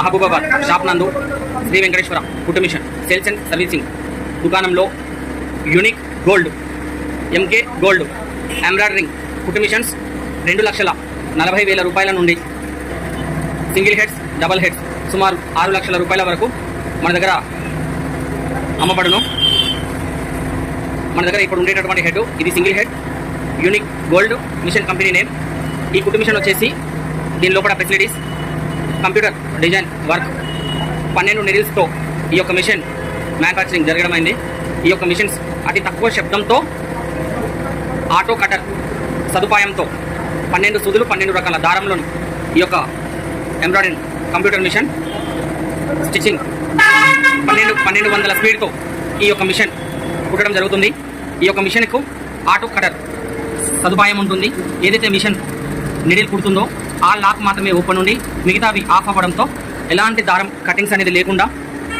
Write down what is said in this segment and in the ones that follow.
Mahabubabad shop నందు శ్రీ వెంకటేశ్వర కుట్టు machine sales and servicing దుకాణంలో unique gold, MK gold, embroidering కుట్టు మిషన్స్ 2,40,000 రూపాయల నుండి సింగిల్ హెడ్స్, డబల్ హెడ్స్ సుమారు 6 లక్షల రూపాయల వరకు మన దగ్గర అమ్మబడును. మన దగ్గర ఇప్పుడు ఉండేటటువంటి హెడ్ ఇది single head unique gold machine company name. ఈ కుట్టు మిషన్ వచ్చేసి దీని లోపల ఫెసిలిటీస్ కంప్యూటర్ డిజైన్ వర్క్ 12 నీడిల్స్తో ఈ యొక్క మిషన్ మ్యానుఫ్యాక్చరింగ్ జరగడం అయింది. ఈ యొక్క మిషన్స్ అతి తక్కువ శబ్దంతో ఆటో కటర్ సదుపాయంతో 12 సూదులు 12 రకాల దారంలోని ఈ యొక్క ఎంబ్రాయిడరింగ్ కంప్యూటర్ మిషన్ స్టిచ్చింగ్ 1200 స్పీడ్తో ఈ యొక్క మిషన్ కుట్టడం జరుగుతుంది. ఈ యొక్క మిషన్కు ఆటో కటర్ సదుపాయం ఉంటుంది. ఏదైతే మిషన్ నిడిల్ కుడుతుందో ఆ లాక్ మాత్రమే ఓపెన్ ఉండి మిగతావి ఆఫ్ అవ్వడంతో ఎలాంటి దారం కటింగ్స్ అనేది లేకుండా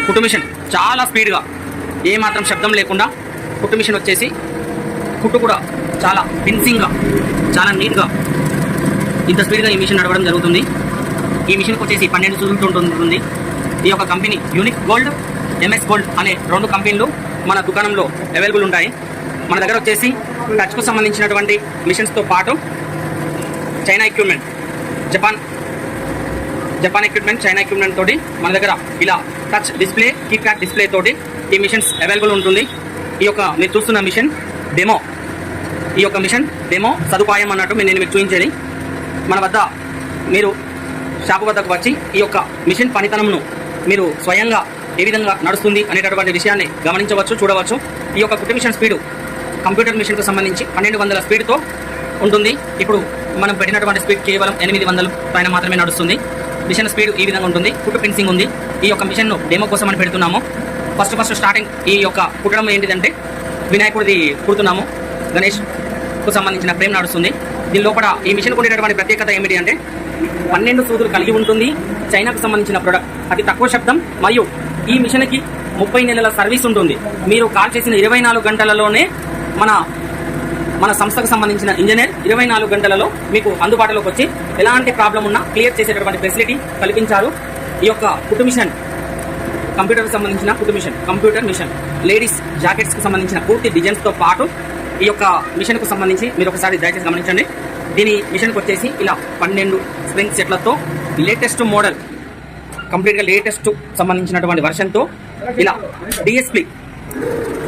కుట్టు మిషన్ చాలా స్పీడ్గా ఏమాత్రం శబ్దం లేకుండా కుట్టు మిషన్ వచ్చేసి కుట్టు కూడా చాలా ఫినిషింగ్గా చాలా నీట్గా ఇంత స్పీడ్గా ఈ మిషన్ నడవడం జరుగుతుంది. ఈ మిషన్కి వచ్చేసి 12 సూదులతో ఉంటుంది. ఈ యొక్క company unique gold, MS gold అనే 2 కంపెనీలు మన దుకాణంలో అవైలబుల్ ఉంటాయి. మన దగ్గర వచ్చేసి టచ్కు సంబంధించినటువంటి మిషన్స్తో పాటు China equipment, Japan equipment, China equipment తోటి మన దగ్గర ఇలా టచ్ డిస్ప్లే, కీప్యాడ్ డిస్ప్లే తోటి ఈ మిషన్స్ అవైలబుల్ ఉంటుంది. ఈ యొక్క మీరు చూస్తున్న మిషన్ డెమో, ఈ యొక్క మిషన్ డెమో సదుపాయం అన్నట్టు నేను మీకు చూపించేది. మన వద్ద మీరు షాపు వద్దకు వచ్చి ఈ యొక్క మిషన్ పనితనంను మీరు స్వయంగా ఏ విధంగా నడుస్తుంది అనేటటువంటి విషయాన్ని గమనించవచ్చు, చూడవచ్చు. ఈ యొక్క కుట్టు మిషన్ స్పీడు కంప్యూటర్ మిషన్కు సంబంధించి 1200 స్పీడ్తో ఉంటుంది. ఇప్పుడు మనం పెట్టినటువంటి స్పీడ్ కేవలం 800 పైన మాత్రమే నడుస్తుంది. మిషన్ స్పీడ్ ఈ విధంగా ఉంటుంది. కుట్టు ఫినిషింగ్ ఉంది. ఈ యొక్క మిషన్ను డెమో కోసం అని పెడుతున్నాము. ఫస్ట్ స్టార్టింగ్ ఈ యొక్క కుట్టడం ఏంటిదంటే వినాయకుడిది కుడుతున్నాము. గణేష్కు సంబంధించిన ఫ్రేమ్ నడుస్తుంది. దీని లోపల ఈ మిషన్ ఉండేటటువంటి ప్రత్యేకత ఏమిటి అంటే 12 సూదులు కలిగి ఉంటుంది. చైనాకు సంబంధించిన ప్రొడక్ట్, అతి తక్కువ శబ్దం, మరియు ఈ మిషన్కి 30 నెలల సర్వీస్ ఉంటుంది. మీరు కాల్ చేసిన 24 గంటలలోనే మన సంస్థకు సంబంధించిన ఇంజనీర్ 24 గంటలలో మీకు అందుబాటులోకి వచ్చి ఎలాంటి ప్రాబ్లం ఉన్నా క్లియర్ చేసేటటువంటి ఫెసిలిటీ కల్పించారు. ఈ యొక్క కుట్టు మిషన్ కంప్యూటర్కి సంబంధించిన కుట్టు మిషన్, కంప్యూటర్ మిషన్, లేడీస్ జాకెట్స్కి సంబంధించిన పూర్తి డిజైన్స్తో పాటు ఈ యొక్క మిషన్కు సంబంధించి మీరు ఒకసారి దయచేసి గమనించండి. దీని మిషన్కి వచ్చేసి ఇలా 12 స్ప్రింగ్ సెట్లతో లేటెస్ట్ మోడల్, కంప్లీట్గా లేటెస్ట్ సంబంధించినటువంటి వర్షన్తో ఇలా డిఎస్ప్లే,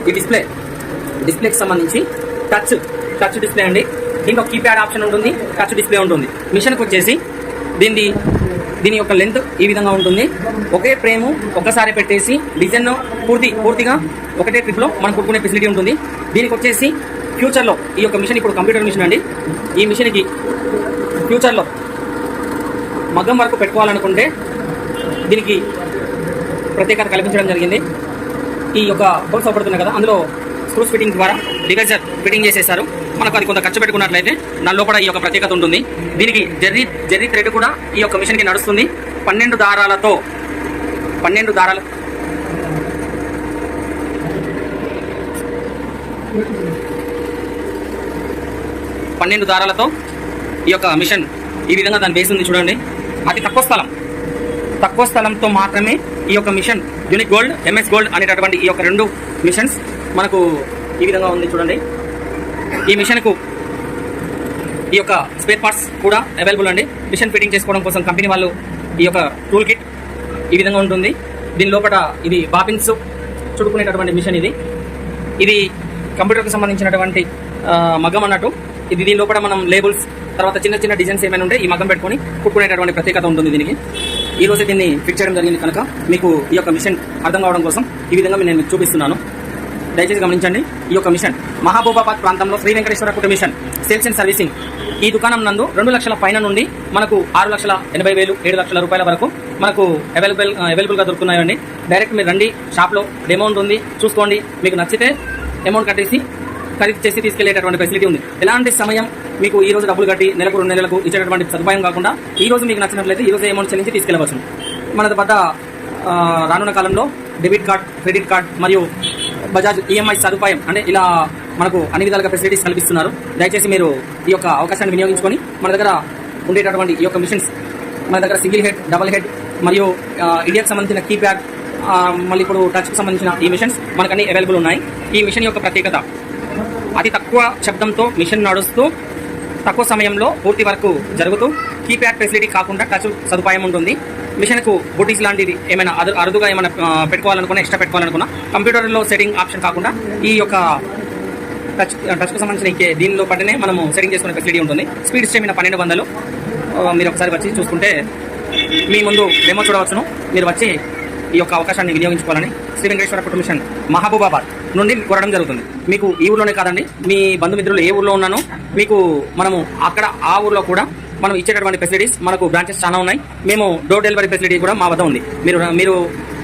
ఈ డిస్ప్లేకి సంబంధించి టచ్ డిస్ప్లే అండి. దీంట్లో కీప్యాడ్ ఆప్షన్ ఉంటుంది, టచ్ డిస్ప్లే ఉంటుంది. మిషన్కి వచ్చేసి దీని యొక్క లెంత్ ఈ విధంగా ఉంటుంది. ఒకే ఫ్రేము ఒకసారి పెట్టేసి డిజైన్ పూర్తిగా ఒకటే ట్రిప్లో మనం కుట్టుకునే ఫెసిలిటీ ఉంటుంది. దీనికి వచ్చేసి ఫ్యూచర్లో ఈ యొక్క మిషన్ ఇప్పుడు కంప్యూటర్ మిషన్ అండి. ఈ మిషన్కి ఫ్యూచర్లో మగ్గం వరకు పెట్టుకోవాలనుకుంటే దీనికి ప్రత్యేకత కల్పించడం జరిగింది. ఈ యొక్క హోల్స్ అవపడుతున్నాయి కదా, అందులో స్క్రూస్ ఫిట్టింగ్ ద్వారా డివైజర్ ఫిట్టింగ్ చేసేసారు. మనకు అది కొంత ఖర్చు పెట్టుకున్నట్లయితే దాని లోపల ఈ యొక్క ప్రత్యేకత ఉంటుంది. దీనికి జెర్రీ థ్రెడ్ కూడా ఈ యొక్క మిషన్కి నడుస్తుంది. 12 దారాలతో ఈ యొక్క మిషన్ ఈ విధంగా దాని బేస్ ఉంది చూడండి. అతి తక్కువ స్థలంతో మాత్రమే ఈ యొక్క machine unique gold, MS gold అనేటటువంటి ఈ యొక్క 2 మిషన్స్ మనకు ఈ విధంగా ఉంది చూడండి. ఈ మిషన్కు ఈ యొక్క స్పేర్ పార్ట్స్ కూడా అవైలబుల్ అండి. మిషన్ ఫిట్టింగ్ చేసుకోవడం కోసం కంపెనీ వాళ్ళు ఈ యొక్క టూల్ కిట్ ఈ విధంగా ఉంటుంది. దీని లోపల ఇది బాబిన్స్ చుడుకునేటటువంటి మిషన్. ఇది కంప్యూటర్కి సంబంధించినటువంటి మగ్గం అన్నట్టు. దీని లోపల మనం లేబుల్స్, తర్వాత చిన్న డిజైన్స్ ఏమైనా ఉంటే ఈ మగ్గం పెట్టుకొని కుట్టుకునేటటువంటి ప్రత్యేకత ఉంటుంది దీనికి. ఈ రోజే దీన్ని ఫిట్ చేయడం జరిగింది కనుక మీకు ఈ యొక్క మిషన్ అర్థం కావడం కోసం ఈ విధంగా నేను మీకు చూపిస్తున్నాను. దయచేసి గమనించండి. ఈ యొక్క మిషన్ మహబూబాబాద్ ప్రాంతంలో శ్రీ వెంకటేశ్వర కుట్టు మిషన్ సేల్స్ అండ్ సర్వీసింగ్ ఈ దుకాణం నందు 2 లక్షల పైన నుండి మనకు 6,80,000, 7 లక్షల రూపాయల వరకు మనకు అవైలబుల్గా దొరుకుతున్నాయండి. డైరెక్ట్ మీరు రండి, షాప్లో డెమో ఉంటుంది, చూసుకోండి. మీకు నచ్చితే అమౌంట్ కట్టేసి ఖరీదు చేసి తీసుకెళ్లేటటువంటి ఫెసిలిటీ ఉంది. ఎలాంటి సమయం మీకు ఈ రోజు డబ్బులు కట్టి నెలకు 2 నెలలకు ఇచ్చేటటువంటి సదుపాయం కాకుండా ఈ రోజు మీకు నచ్చినట్లయితే ఈ రోజు అమౌంట్ చెల్లించి తీసుకెళ్లవచ్చు. మన వద్ద రానున్న కాలంలో డెబిట్ కార్డ్, క్రెడిట్ కార్డ్ మరియు బజాజ్ ఈఎంఐ సదుపాయం అంటే ఇలా మనకు అన్ని విధాలుగా ఫెసిలిటీస్ కల్పిస్తున్నారు. దయచేసి మీరు ఈ యొక్క అవకాశాన్ని వినియోగించుకొని మన దగ్గర ఉండేటటువంటి ఈ యొక్క మిషన్స్, మన దగ్గర సింగిల్ హెడ్, డబల్ హెడ్, మరియు ఇండియాకి సంబంధించిన కీప్యాడ్, మళ్ళీ ఇప్పుడు టచ్కి సంబంధించిన ఈ మిషన్స్ మనకన్నీ అవైలబుల్ ఉన్నాయి. ఈ మిషన్ యొక్క ప్రత్యేకత అతి తక్కువ శబ్దంతో మిషన్ నడుస్తూ తక్కువ సమయంలో పూర్తి వర్క్ జరుగుతూ కీప్యాడ్ ఫెసిలిటీ కాకుండా టచ్ సదుపాయం ఉంటుంది. మిషన్కు బుటీస్ లాంటిది ఏమైనా అరుదుగా ఏమైనా పెట్టుకోవాలనుకున్నా, ఎక్స్ట్రా పెట్టుకోవాలనుకున్నా కంప్యూటర్లో సెట్టింగ్ ఆప్షన్ కాకుండా ఈ యొక్క టచ్కు సంబంధించిన దీనిలో పడినే మనము సెట్టింగ్ చేసుకునే ఫెసిలిటీ ఉంటుంది. స్పీడ్ స్టేమినా 1200. మీరు ఒకసారి వచ్చి చూసుకుంటే మీ ముందు డెమో చూడవచ్చును. మీరు వచ్చి ఈ యొక్క అవకాశాన్ని వినియోగించుకోవాలని శ్రీ వెంకటేశ్వర కుటుంబ మిషన్ మహబూబాబాద్ నుండి కోరడం జరుగుతుంది. మీకు ఈ ఊర్లోనే కాదండి, మీ బంధుమిత్రులు ఏ ఊర్లో ఉన్నానో మీకు మనము అక్కడ ఆ ఊర్లో కూడా మనం ఇచ్చేటటువంటి ఫెసిలిటీస్, మనకు బ్రాంచెస్ చాలా ఉన్నాయి. మేము డోర్ డెలివరీ ఫెసిలిటీ కూడా మా వద్ద ఉంది. మీరు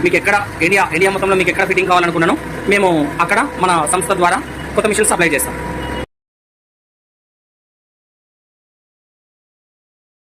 మీకు ఎక్కడ ఇండియా మొత్తంలో మీకు ఎక్కడ ఫిట్టింగ్ కావాలనుకున్నానో మేము అక్కడ మన సంస్థ ద్వారా కొత్త మిషన్స్ సప్లై చేస్తాం.